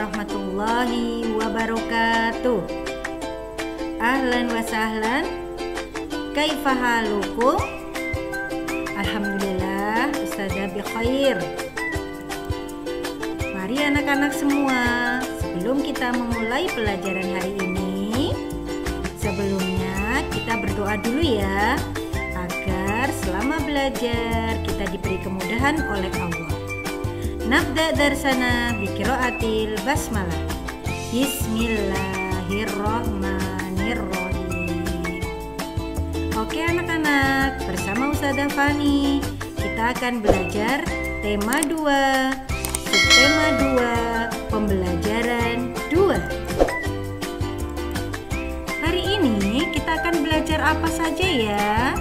warahmatullahi wabarakatuh. Ahlan wa sahlan. Kaifa halukum? Alhamdulillah, Ustazah bi khair. Mari anak-anak semua, sebelum kita memulai pelajaran hari ini, sebelumnya kita berdoa dulu ya, agar selama belajar kita diberi kemudahan oleh Allah. Nabda darsana bi qiraatil basmalah. Bismillahirrahmanirrahim. Oke anak-anak, bersama Ustazah Fani kita akan belajar tema 2, subtema 2, pembelajaran 2. Hari ini kita akan belajar apa saja ya?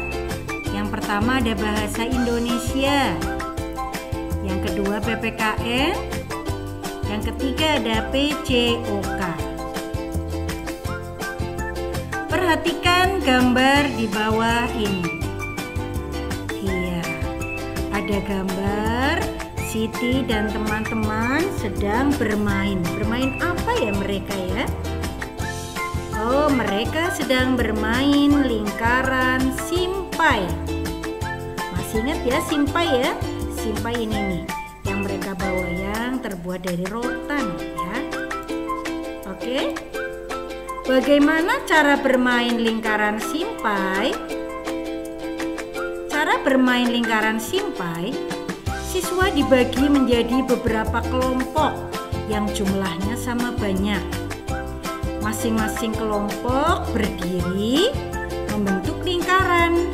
Yang pertama ada bahasa Indonesia, yang kedua PPKN, yang ketiga ada PCOK. Perhatikan gambar di bawah ini. Iya, ada gambar Siti dan teman-teman sedang bermain. Bermain apa ya mereka ya? Oh, mereka sedang bermain lingkaran simpai. Masih ingat ya simpai ya? Simpai ini nih yang mereka bawa yang terbuat dari rotan ya. Oke. Bagaimana cara bermain lingkaran simpai? Cara bermain lingkaran simpai, siswa dibagi menjadi beberapa kelompok yang jumlahnya sama banyak. Masing-masing kelompok berdiri membentuk lingkaran.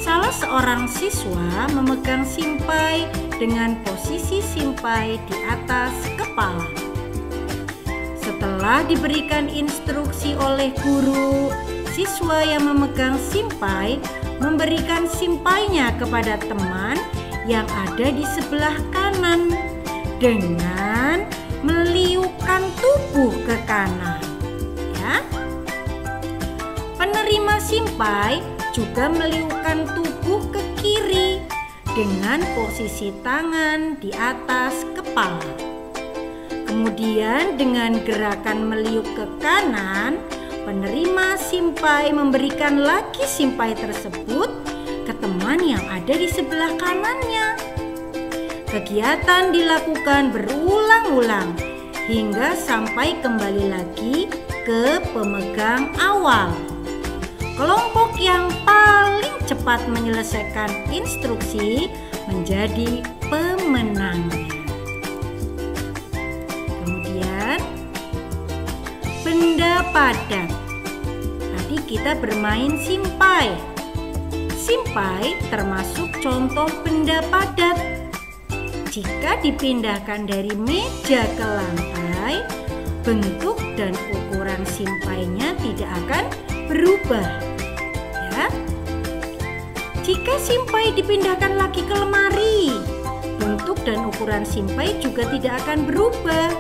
Salah seorang siswa memegang simpai dengan posisi simpai di atas kepala. Setelah diberikan instruksi oleh guru, siswa yang memegang simpai memberikan simpainya kepada teman yang ada di sebelah kanan dengan meliukkan tubuh ke kanan. Ya. Penerima simpai juga meliukkan tubuh ke kiri dengan posisi tangan di atas kepala. Kemudian dengan gerakan meliuk ke kanan, penerima simpai memberikan lagi simpai tersebut ke teman yang ada di sebelah kanannya. Kegiatan dilakukan berulang-ulang hingga sampai kembali lagi ke pemegang awal. Kelompok yang paling cepat menyelesaikan instruksi menjadi pemenangnya. Kemudian benda padat. Tadi kita bermain simpai. Simpai termasuk contoh benda padat. Jika dipindahkan dari meja ke lantai, bentuk dan ukuran simpainya tidak akan berubah. Ya. Jika simpai dipindahkan lagi ke lemari, bentuk dan ukuran simpai juga tidak akan berubah.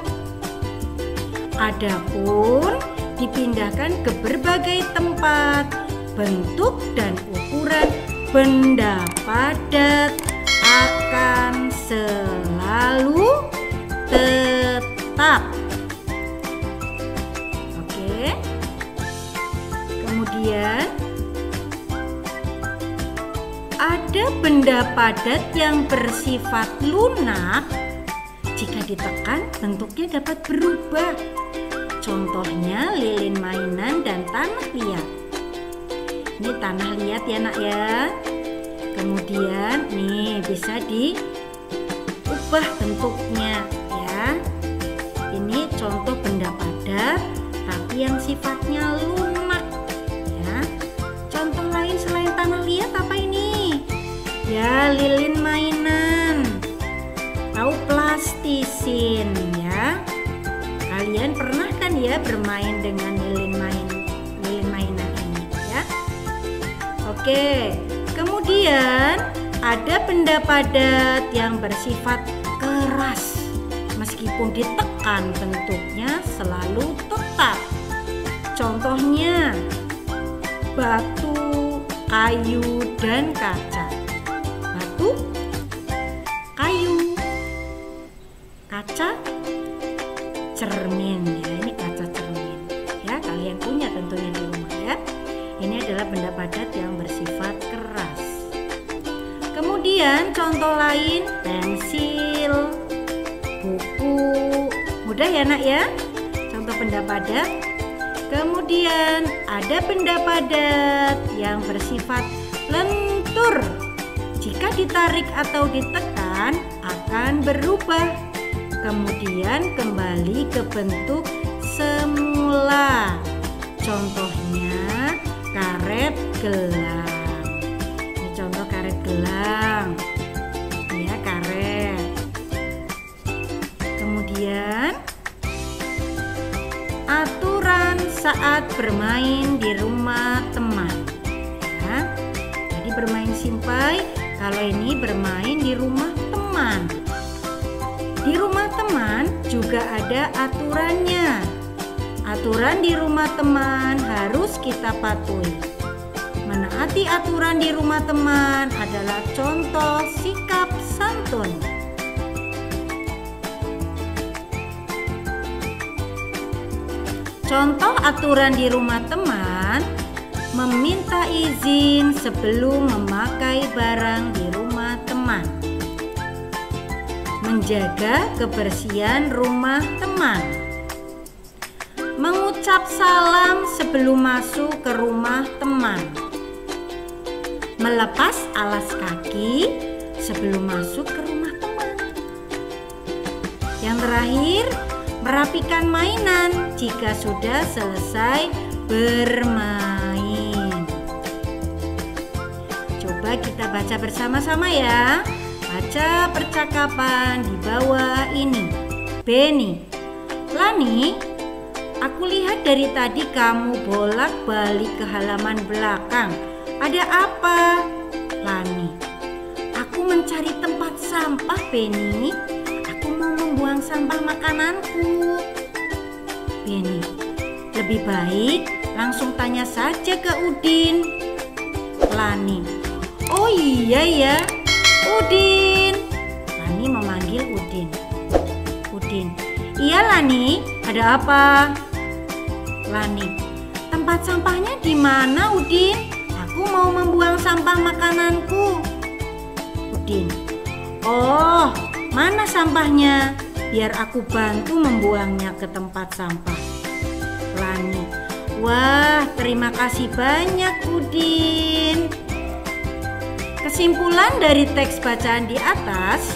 Adapun dipindahkan ke berbagai tempat, bentuk dan ukuran benda padat akan selalu tetap. Oke. Kemudian ada benda padat yang bersifat lunak. Jika ditekan bentuknya dapat berubah. Contohnya lilin mainan dan tanah liat. Ini tanah liat ya nak ya. Kemudian nih bisa diubah bentuknya ya. Ini contoh benda padat tapi yang sifatnya lunak ya. Contoh lain selain tanah liat apa ini? Ya, lilin mainan. Tahu plastisin ya. Kalian pernah kan ya bermain dengan lilin mainan ini ya. Oke. Kemudian ada benda padat yang bersifat keras. Meskipun ditekan bentuknya selalu tetap. Contohnya batu, kayu, dan kaca. Batu, kayu, kaca, cermin ya. Ini kaca cermin ya, kalian punya tentunya di rumah ya. Ini adalah benda padat yang bersifat keras. Kemudian contoh lain, pensil, buku. Mudah ya nak ya, contoh benda padat. Kemudian ada benda padat yang bersifat lentur. Jika ditarik atau ditekan akan berubah, kemudian kembali ke bentuk semula. Contohnya karet gelang. Ini contoh karet gelang ya, karet. Kemudian aturan saat bermain di rumah teman ya. Jadi bermain simpai, kalau ini bermain di rumah teman. Di rumah teman juga ada aturannya. Aturan di rumah teman harus kita patuhi. Menaati aturan di rumah teman adalah contoh sikap santun. Contoh aturan di rumah teman: meminta izin sebelum memakai barang di rumah teman, menjaga kebersihan rumah teman, mengucap salam sebelum masuk ke rumah teman, melepas alas kaki sebelum masuk ke rumah teman. Yang terakhir, merapikan mainan jika sudah selesai bermain. Coba kita baca bersama-sama ya. Baca percakapan di bawah ini. Beni, Lani, aku lihat dari tadi kamu bolak-balik ke halaman belakang. Ada apa? Lani, aku mencari tempat sampah, Beni. Aku mau membuang sampah makananku. Beni, lebih baik langsung tanya saja ke Udin. Lani, oh iya ya, Udin. Lani memanggil Udin. Udin, iya Lani, ada apa? Lani, tempat sampahnya di mana Udin? Aku mau membuang sampah makananku. Udin, oh, mana sampahnya? Biar aku bantu membuangnya ke tempat sampah. Lani, wah, terima kasih banyak Udin. Kesimpulan dari teks bacaan di atas,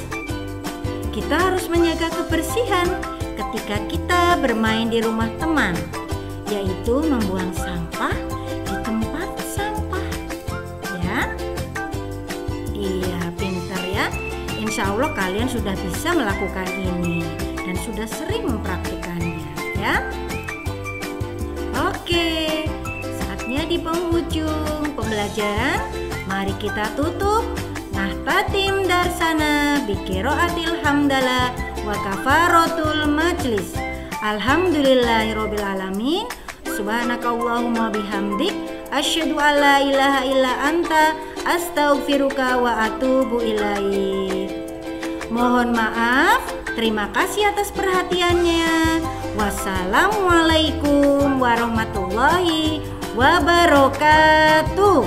kita harus menjaga kebersihan ketika kita bermain di rumah teman, yaitu membuang sampah di tempat sampah. Ya, iya, pintar ya. Insya Allah kalian sudah bisa melakukan ini dan sudah sering mempraktikannya ya. Oke, saatnya di penghujung pembelajaran, mari kita tutup. Nahtatim darsana biqiraatil hamdalah wa kafaratul majlis. Alhamdulillahirabbil alamin. Subhanakallahumma bihamdik asyhadu an la ilaha illa anta astaghfiruka wa atubu ilaik. Mohon maaf, terima kasih atas perhatiannya. Wassalamualaikum warahmatullahi wabarakatuh.